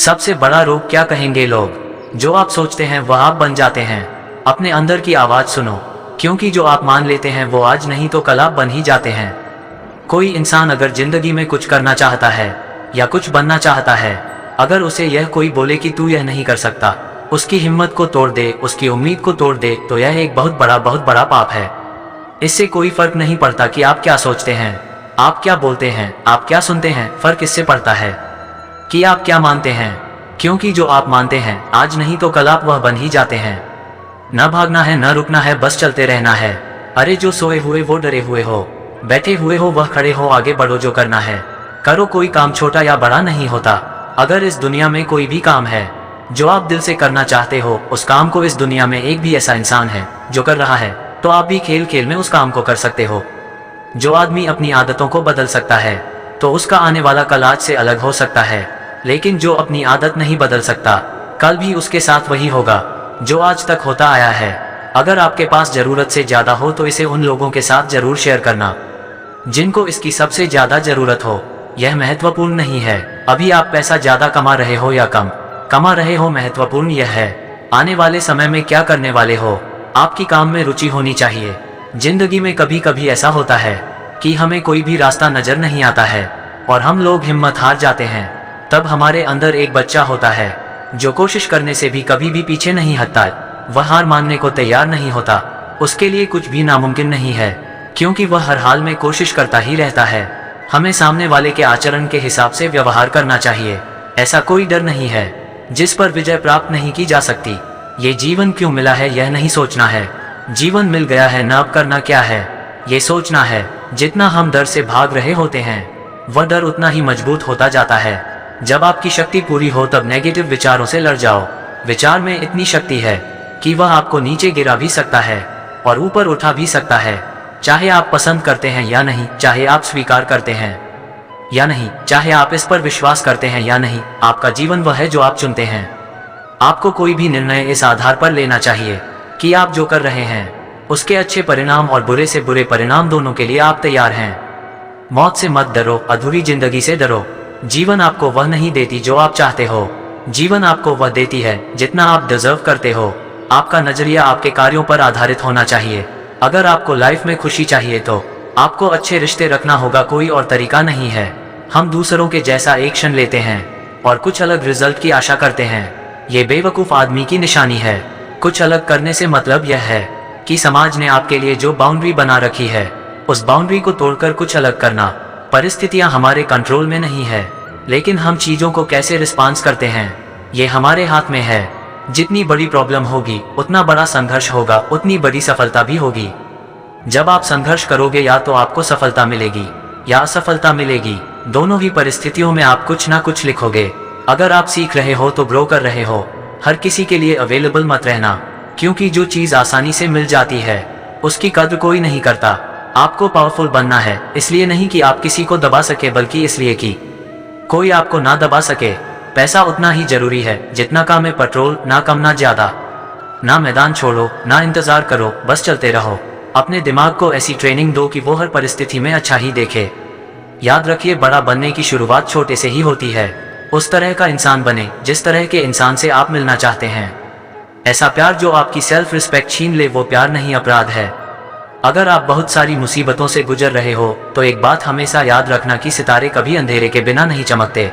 सबसे बड़ा रोग क्या कहेंगे लोग? जो आप सोचते हैं वह आप बन जाते हैं। अपने अंदर की आवाज सुनो, क्योंकि जो आप मान लेते हैं वो आज नहीं तो कल आप बन ही जाते हैं। कोई इंसान अगर जिंदगी में कुछ करना चाहता है या कुछ बनना चाहता है, अगर उसे यह कोई बोले कि तू यह नहीं कर सकता, उसकी हिम्मत को तोड़ दे, उसकी उम्मीद को तोड़ दे, तो यह एक बहुत बड़ा पाप है। इससे कोई फर्क नहीं पड़ता कि आप क्या सोचते हैं, आप क्या बोलते हैं, आप क्या सुनते हैं। फर्क इससे पड़ता है कि आप क्या मानते हैं, क्योंकि जो आप मानते हैं आज नहीं तो कल आप वह बन ही जाते हैं। न भागना है, न रुकना है, बस चलते रहना है। अरे जो सोए हुए वो डरे हुए हो, बैठे हुए हो वह खड़े हो, आगे बढ़ो, जो करना है करो। कोई काम छोटा या बड़ा नहीं होता। अगर इस दुनिया में कोई भी काम है जो आप दिल से करना चाहते हो, उस काम को इस दुनिया में एक भी ऐसा इंसान है जो कर रहा है, तो आप भी खेल खेल में उस काम को कर सकते हो। जो आदमी अपनी आदतों को बदल सकता है तो उसका आने वाला कल आज से अलग हो सकता है, लेकिन जो अपनी आदत नहीं बदल सकता, कल भी उसके साथ वही होगा जो आज तक होता आया है। अगर आपके पास जरूरत से ज्यादा हो तो इसे उन लोगों के साथ जरूर शेयर करना जिनको इसकी सबसे ज्यादा जरूरत हो। यह महत्वपूर्ण नहीं है अभी आप पैसा ज्यादा कमा रहे हो या कम कमा रहे हो, महत्वपूर्ण यह है आने वाले समय में क्या करने वाले हो। आपकी काम में रुचि होनी चाहिए। जिंदगी में कभी कभी ऐसा होता है कि हमें कोई भी रास्ता नजर नहीं आता है और हम लोग हिम्मत हार जाते हैं। तब हमारे अंदर एक बच्चा होता है जो कोशिश करने से भी कभी भी पीछे नहीं हटता। वह हार मानने को तैयार नहीं होता। उसके लिए कुछ भी नामुमकिन नहीं है, क्योंकि वह हर हाल में कोशिश करता ही रहता है। हमें सामने वाले के आचरण के हिसाब से व्यवहार करना चाहिए। ऐसा कोई डर नहीं है जिस पर विजय प्राप्त नहीं की जा सकती। ये जीवन क्यों मिला है यह नहीं सोचना है, जीवन मिल गया है न, अब करना क्या है ये सोचना है। जितना हम डर से भाग रहे होते हैं वह डर उतना ही मजबूत होता जाता है। जब आपकी शक्ति पूरी हो तब नेगेटिव विचारों से लड़ जाओ। विचार में इतनी शक्ति है कि वह आपको नीचे गिरा भी सकता है और ऊपर उठा भी सकता है, चाहे आप पसंद करते हैं या नहीं, चाहे आप स्वीकार करते हैं या नहीं, चाहे आप इस पर विश्वास करते हैं या नहीं। आपका जीवन वह है जो आप चुनते हैं। आपको कोई भी निर्णय इस आधार पर लेना चाहिए कि आप जो कर रहे हैं उसके अच्छे परिणाम और बुरे से बुरे परिणाम दोनों के लिए आप तैयार हैं। मौत से मत डरो, अधूरी जिंदगी से डरो। जीवन आपको वह नहीं देती जो आप चाहते हो, जीवन आपको वह देती है जितना आप डिजर्व करते हो। आपका नजरिया आपके कार्यों पर आधारित होना चाहिए। अगर आपको लाइफ में खुशी चाहिए तो आपको अच्छे रिश्ते रखना होगा, कोई और तरीका नहीं है। हम दूसरों के जैसा एक्शन लेते हैं और कुछ अलग रिजल्ट की आशा करते हैं, ये बेवकूफ आदमी की निशानी है। कुछ अलग करने से मतलब यह है कि समाज ने आपके लिए जो बाउंड्री बना रखी है उस बाउंड्री को तोड़कर कुछ अलग करना। परिस्थितियां हमारे कंट्रोल में नहीं है, लेकिन हम चीजों को कैसे रिस्पॉन्स करते हैं ये हमारे हाथ में है। जितनी बड़ी प्रॉब्लम होगी उतना बड़ा संघर्ष होगा, उतनी बड़ी सफलता भी होगी। जब आप संघर्ष करोगे या तो आपको सफलता मिलेगी या असफलता मिलेगी, दोनों ही परिस्थितियों में आप कुछ ना कुछ लिखोगे। अगर आप सीख रहे हो तो ग्रो कर रहे हो। हर किसी के लिए अवेलेबल मत रहना, क्योंकि जो चीज आसानी से मिल जाती है उसकी कद्र कोई नहीं करता। आपको पावरफुल बनना है, इसलिए नहीं कि आप किसी को दबा सके, बल्कि इसलिए कि कोई आपको ना दबा सके। पैसा उतना ही जरूरी है जितना काम है पेट्रोल, ना कम ना ज्यादा। ना मैदान छोड़ो, ना इंतजार करो, बस चलते रहो। अपने दिमाग को ऐसी ट्रेनिंग दो कि वो हर परिस्थिति में अच्छा ही देखे। याद रखिए, बड़ा बनने की शुरुआत छोटे से ही होती है। उस तरह का इंसान बने जिस तरह के इंसान से आप मिलना चाहते हैं। ऐसा प्यार जो आपकी सेल्फ रिस्पेक्ट छीन ले, वो प्यार नहीं, अपराध है। अगर आप बहुत सारी मुसीबतों से गुजर रहे हो तो एक बात हमेशा याद रखना कि सितारे कभी अंधेरे के बिना नहीं चमकते।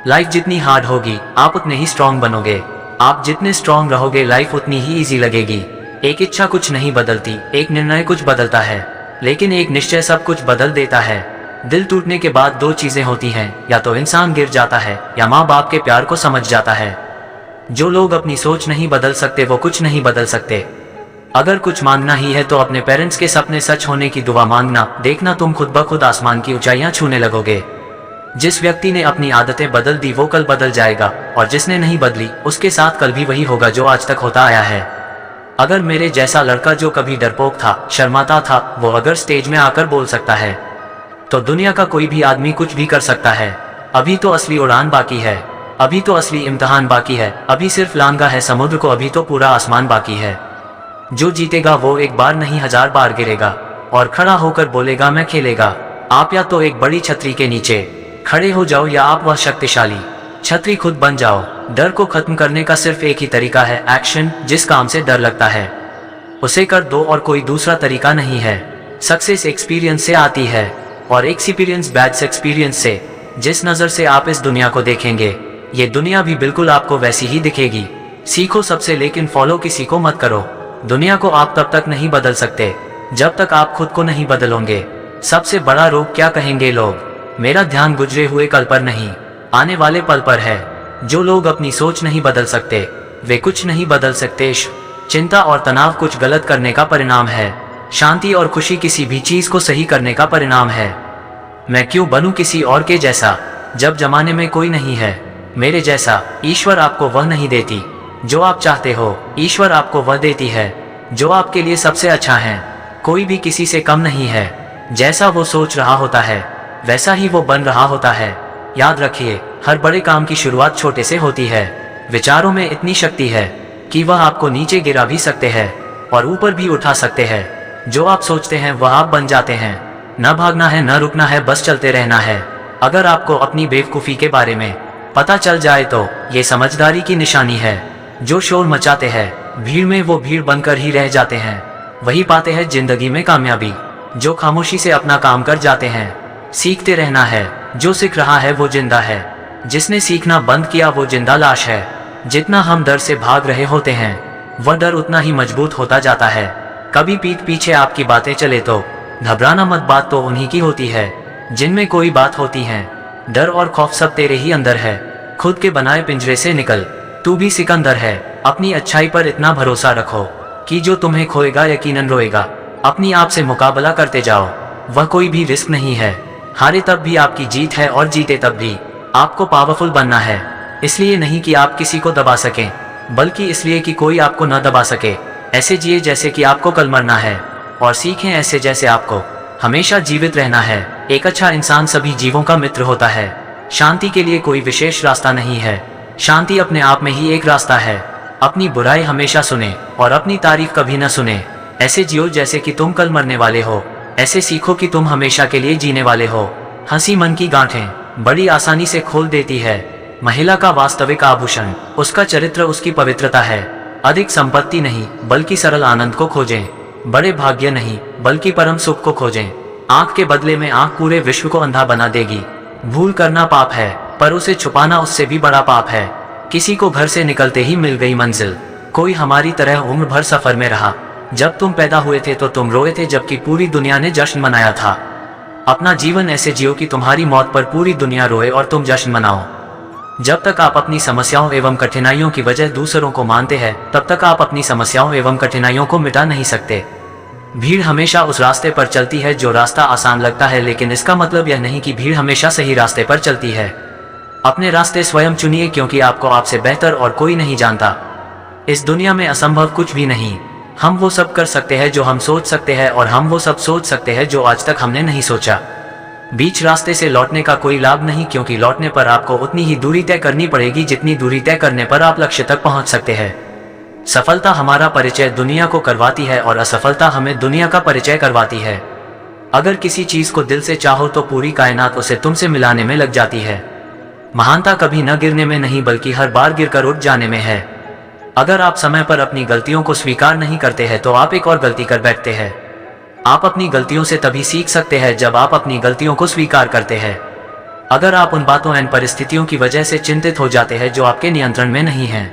लाइफ जितनी हार्ड होगी आप उतने ही स्ट्रांग बनोगे। आप जितने स्ट्रांग रहोगे लाइफ उतनी ही इजी लगेगी। एक इच्छा कुछ नहीं बदलती, एक निर्णय कुछ बदलता है, लेकिन एक निश्चय सब कुछ बदल देता है। दिल टूटने के बाद दो चीजें होती हैं, या तो इंसान गिर जाता है या माँ बाप के प्यार को समझ जाता है। जो लोग अपनी सोच नहीं बदल सकते वो कुछ नहीं बदल सकते। अगर कुछ मांगना ही है तो अपने पेरेंट्स के सपने सच होने की दुआ मांगना। देखना तुम खुद ब खुद आसमान की ऊंचाइयां छूने लगोगे। जिस व्यक्ति ने अपनी आदतें बदल दी वो कल बदल जाएगा, और जिसने नहीं बदली उसके साथ कल भी वही होगा जो आज तक होता आया है। अगर मेरे जैसा लड़का जो कभी डरपोक था, शर्माता था, वो अगर स्टेज में आकर बोल सकता है तो दुनिया का कोई भी आदमी कुछ भी कर सकता है। अभी तो असली उड़ान बाकी है, अभी तो असली इम्तिहान बाकी है। अभी सिर्फ लांघा है समुद्र को, अभी तो पूरा आसमान बाकी है। जो जीतेगा वो एक बार नहीं 1000 बार गिरेगा और खड़ा होकर बोलेगा मैं खेलेगा। आप या तो एक बड़ी छतरी के नीचे खड़े हो जाओ या आप वह शक्तिशाली छतरी खुद बन जाओ। डर को खत्म करने का सिर्फ एक ही तरीका है, एक्शन। जिस काम से डर लगता है उसे कर दो और कोई दूसरा तरीका नहीं है। सक्सेस एक्सपीरियंस से आती है और एक्सपीरियंस बैड एक्सपीरियंस से। जिस नज़र से आप इस दुनिया को देखेंगे ये दुनिया भी बिल्कुल आपको वैसी ही दिखेगी। सीखो सबसे, लेकिन फॉलो किसी को मत करो। दुनिया को आप तब तक नहीं बदल सकते जब तक आप खुद को नहीं बदलोगे। सबसे बड़ा रोग क्या कहेंगे लोग? मेरा ध्यान गुजरे हुए कल पर नहीं, आने वाले पल पर है। जो लोग अपनी सोच नहीं बदल सकते वे कुछ नहीं बदल सकते। चिंता और तनाव कुछ गलत करने का परिणाम है। शांति और खुशी किसी भी चीज को सही करने का परिणाम है। मैं क्यों बनूं किसी और के जैसा जब जमाने में कोई नहीं है मेरे जैसा। ईश्वर आपको वह नहीं देती जो आप चाहते हो, ईश्वर आपको वह देती है जो आपके लिए सबसे अच्छा है। कोई भी किसी से कम नहीं है। जैसा वो सोच रहा होता है वैसा ही वो बन रहा होता है। याद रखिए, हर बड़े काम की शुरुआत छोटे से होती है। विचारों में इतनी शक्ति है कि वह आपको नीचे गिरा भी सकते हैं और ऊपर भी उठा सकते हैं। जो आप सोचते हैं वह आप बन जाते हैं। न भागना है, न रुकना है, बस चलते रहना है। अगर आपको अपनी बेवकूफ़ी के बारे में पता चल जाए तो ये समझदारी की निशानी है। जो शोर मचाते हैं भीड़ में वो भीड़ बनकर ही रह जाते हैं। वही पाते हैं जिंदगी में कामयाबी। जो खामोशी से अपना काम कर जाते हैं। सीखते रहना है। जो सीख रहा है वो जिंदा है। जिसने सीखना बंद किया वो जिंदा लाश है। जितना हम डर से भाग रहे होते हैं वह डर उतना ही मजबूत होता जाता है। कभी पीठ पीछे आपकी बातें चले तो घबराना मत, बात तो उन्हीं की होती है जिनमें कोई बात होती है। डर और खौफ सब तेरे ही अंदर है। खुद के बनाए पिंजरे से निकल, तू भी सिकंदर है। अपनी अच्छाई पर इतना भरोसा रखो कि जो तुम्हें खोएगा यकीनन रोएगा। अपनी आप से मुकाबला करते जाओ, वह कोई भी रिस्क नहीं है। हारे तब भी आपकी जीत है और जीते तब भी। आपको पावरफुल बनना है, इसलिए नहीं कि आप किसी को दबा सकें बल्कि इसलिए कि कोई आपको न दबा सके। ऐसे जिए जैसे कि आपको कल मरना है और सीखें ऐसे जैसे आपको हमेशा जीवित रहना है। एक अच्छा इंसान सभी जीवों का मित्र होता है। शांति के लिए कोई विशेष रास्ता नहीं है। शांति अपने आप में ही एक रास्ता है। अपनी बुराई हमेशा सुने और अपनी तारीफ कभी न सुने। ऐसे जियो जैसे कि तुम कल मरने वाले हो। ऐसे सीखो कि तुम हमेशा के लिए जीने वाले हो। हंसी मन की गांठें बड़ी आसानी से खोल देती है। महिला का वास्तविक आभूषण उसका चरित्र, उसकी पवित्रता है। अधिक संपत्ति नहीं बल्कि सरल आनंद को खोजें। बड़े भाग्य नहीं बल्कि परम सुख को खोजें। आंख के बदले में आंख पूरे विश्व को अंधा बना देगी। भूल करना पाप है पर उसे छुपाना उससे भी बड़ा पाप है। किसी को घर से निकलते ही मिल गई मंजिल। कोई हमारी तरह उम्र भर सफर में रहा। जब तुम पैदा हुए थे तो तुम रोए थे जबकि पूरी दुनिया ने जश्न मनाया था। अपना जीवन ऐसे जियो कि तुम्हारी मौत पर पूरी दुनिया रोए और तुम जश्न मनाओ। जब तक आप अपनी समस्याओं एवं कठिनाइयों की वजह दूसरों को मानते हैं तब तक आप अपनी समस्याओं एवं कठिनाइयों को मिटा नहीं सकते। भीड़ हमेशा उस रास्ते पर चलती है जो रास्ता आसान लगता है, लेकिन इसका मतलब यह नहीं कि भीड़ हमेशा सही रास्ते पर चलती है। अपने रास्ते स्वयं चुनिए क्योंकि आपको आपसे बेहतर और कोई नहीं जानता। इस दुनिया में असंभव कुछ भी नहीं। हम वो सब कर सकते हैं जो हम सोच सकते हैं और हम वो सब सोच सकते हैं जो आज तक हमने नहीं सोचा। बीच रास्ते से लौटने का कोई लाभ नहीं क्योंकि लौटने पर आपको उतनी ही दूरी तय करनी पड़ेगी जितनी दूरी तय करने पर आप लक्ष्य तक पहुंच सकते हैं। सफलता हमारा परिचय दुनिया को करवाती है और असफलता हमें दुनिया का परिचय करवाती है। अगर किसी चीज को दिल से चाहो तो पूरी कायनात उसे तुमसे मिलाने में लग जाती है। महानता कभी न गिरने में नहीं बल्कि हर बार गिरकर उठ जाने में है। अगर आप समय पर अपनी गलतियों को स्वीकार नहीं करते हैं तो आप एक और गलती कर बैठते हैं। आप अपनी गलतियों से तभी सीख सकते हैं जब आप अपनी गलतियों को स्वीकार करते हैं। अगर आप उन बातों एवं परिस्थितियों की वजह से चिंतित हो जाते हैं जो आपके नियंत्रण में नहीं है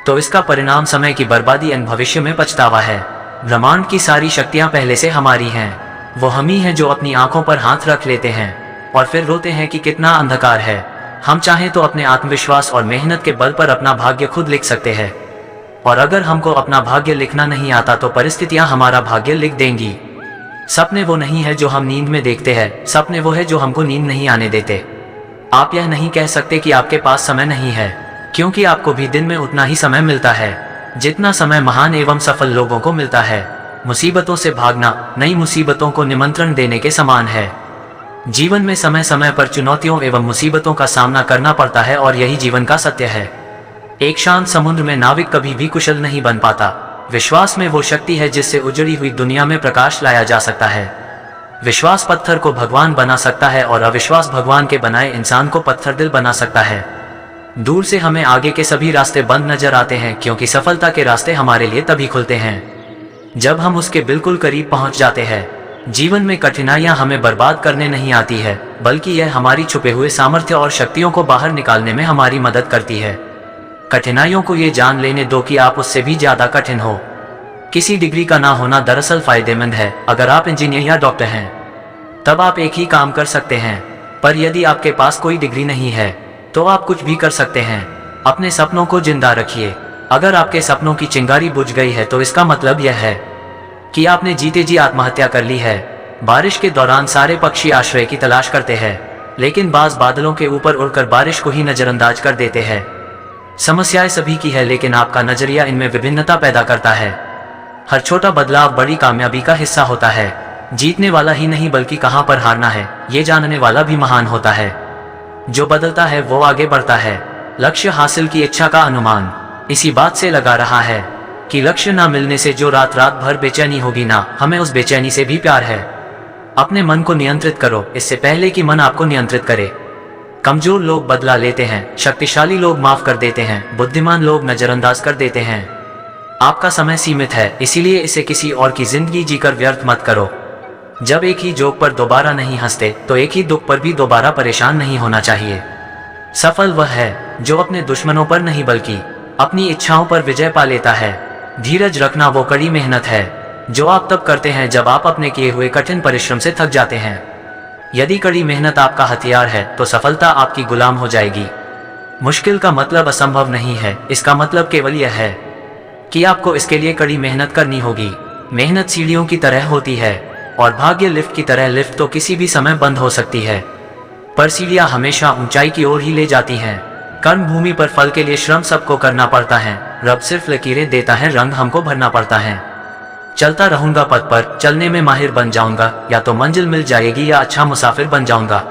तो इसका परिणाम समय की बर्बादी एवं भविष्य में पछतावा है। ब्रह्मांड की सारी शक्तियां पहले से हमारी हैं। वो हम ही हैं जो अपनी आंखों पर हाथ रख लेते हैं और फिर रोते हैं कि कितना अंधकार है। हम चाहें तो अपने आत्मविश्वास और मेहनत के बल पर अपना भाग्य खुद लिख सकते हैं और अगर हमको अपना भाग्य लिखना नहीं आता तो परिस्थितियां हमारा भाग्य लिख देंगी। सपने वो नहीं है जो हम नींद में देखते हैं, सपने वो है जो हमको नींद नहीं आने देते। आप यह नहीं कह सकते कि आपके पास समय नहीं है क्योंकि आपको भी दिन में उतना ही समय मिलता है जितना समय महान एवं सफल लोगों को मिलता है। मुसीबतों से भागना नई मुसीबतों को निमंत्रण देने के समान है। जीवन में समय समय पर चुनौतियों एवं मुसीबतों का सामना करना पड़ता है और यही जीवन का सत्य है। एक शांत समुद्र में नाविक कभी भी कुशल नहीं बन पाता। विश्वास में वो शक्ति है जिससे उजड़ी हुई दुनिया में प्रकाश लाया जा सकता है। विश्वास पत्थर को भगवान बना सकता है और अविश्वास भगवान के बनाए इंसान को पत्थर दिल बना सकता है। दूर से हमें आगे के सभी रास्ते बंद नजर आते हैं, क्योंकि सफलता के रास्ते हमारे लिए तभी खुलते हैं जब हम उसके बिल्कुल करीब पहुंच जाते हैं। जीवन में कठिनाइयां हमें बर्बाद करने नहीं आती है, बल्कि यह हमारी छुपे हुए सामर्थ्य और शक्तियों को बाहर निकालने में हमारी मदद करती है। कठिनाइयों को ये जान लेने दो कि आप उससे भी ज्यादा कठिन हो। किसी डिग्री का ना होना दरअसल फायदेमंद है। अगर आप इंजीनियर या डॉक्टर हैं तब आप एक ही काम कर सकते हैं, पर यदि आपके पास कोई डिग्री नहीं है तो आप कुछ भी कर सकते हैं। अपने सपनों को जिंदा रखिए। अगर आपके सपनों की चिंगारी बुझ गई है तो इसका मतलब यह है कि आपने जीते जी आत्महत्या कर ली है। बारिश के दौरान सारे पक्षी आश्रय की तलाश करते हैं, लेकिन बाज बादलों के ऊपर उड़कर बारिश को ही नजरअंदाज कर देते हैं। समस्याएं सभी की है, लेकिन आपका नजरिया इनमें विभिन्नता पैदा करता है। हर छोटा बदलाव बड़ी कामयाबी का हिस्सा होता है। जीतने वाला ही नहीं बल्कि कहां पर हारना है ये जानने वाला भी महान होता है। जो बदलता है वो आगे बढ़ता है। लक्ष्य हासिल की इच्छा का अनुमान इसी बात से लगा रहा है कि लक्ष्य ना मिलने से जो रात रात भर बेचैनी होगी ना, हमें उस बेचैनी से भी प्यार है। अपने मन को नियंत्रित करो इससे पहले कि मन आपको नियंत्रित करे। कमजोर लोग बदला लेते हैं, शक्तिशाली लोग माफ कर देते हैं, बुद्धिमान लोग नजरअंदाज कर देते हैं। आपका समय सीमित है, इसीलिए इसे किसी और की जिंदगी जीकर व्यर्थ मत करो। जब एक ही जोक पर दोबारा नहीं हंसते तो एक ही दुख पर भी दोबारा परेशान नहीं होना चाहिए। सफल वह है जो अपने दुश्मनों पर नहीं बल्कि अपनी इच्छाओं पर विजय पा लेता है। धीरज रखना वो कड़ी मेहनत है जो आप तब करते हैं जब आप अपने किए हुए कठिन परिश्रम से थक जाते हैं। यदि कड़ी मेहनत आपका हथियार है तो सफलता आपकी गुलाम हो जाएगी। मुश्किल का मतलब असंभव नहीं है, इसका मतलब केवल यह है कि आपको इसके लिए कड़ी मेहनत करनी होगी। मेहनत सीढ़ियों की तरह होती है और भाग्य लिफ्ट की तरह। लिफ्ट तो किसी भी समय बंद हो सकती है, पर सीढ़ियां हमेशा ऊंचाई की ओर ही ले जाती हैं। कर्म भूमि पर फल के लिए श्रम सबको करना पड़ता है। रब सिर्फ लकीरें देता है, रंग हमको भरना पड़ता है। चलता रहूंगा पथ पर, चलने में माहिर बन जाऊंगा। या तो मंजिल मिल जाएगी या अच्छा मुसाफिर बन जाऊंगा।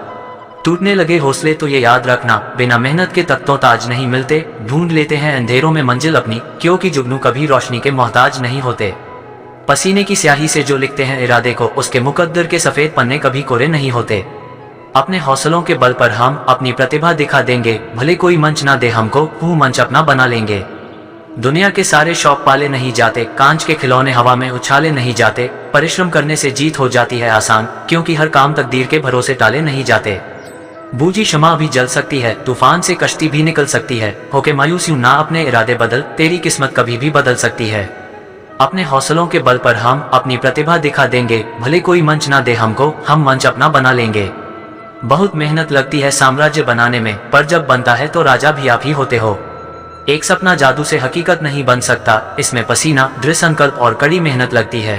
टूटने लगे हौसले तो ये याद रखना, बिना मेहनत के तख्तों ताज नहीं मिलते। ढूंढ लेते हैं अंधेरों में मंजिल अपनी, क्योंकि जुगनू कभी रोशनी के मोहताज नहीं होते। पसीने की स्याही से जो लिखते हैं इरादे को, उसके मुकद्दर के सफेद पन्ने कभी कोरे नहीं होते। अपने हौसलों के बल पर हम अपनी प्रतिभा दिखा देंगे, भले कोई मंच ना दे हमको, वो मंच अपना बना लेंगे। दुनिया के सारे शौक पाले नहीं जाते, कांच के खिलौने हवा में उछाले नहीं जाते। परिश्रम करने से जीत हो जाती है आसान, क्योंकि हर काम तकदीर के भरोसे टाले नहीं जाते। बूझी शमा भी जल सकती है, तूफान से कश्ती भी निकल सकती है। होके मायूस यूं ना, अपने इरादे बदल, तेरी किस्मत कभी भी बदल सकती है। अपने हौसलों के बल पर हम अपनी प्रतिभा दिखा देंगे, भले कोई मंच ना दे हमको, हम मंच अपना बना लेंगे। बहुत मेहनत लगती है साम्राज्य बनाने में, पर जब बनता है तो राजा भी आप ही होते हो। एक सपना जादू से हकीकत नहीं बन सकता, इसमें पसीना, दृढ़ संकल्प और कड़ी मेहनत लगती है।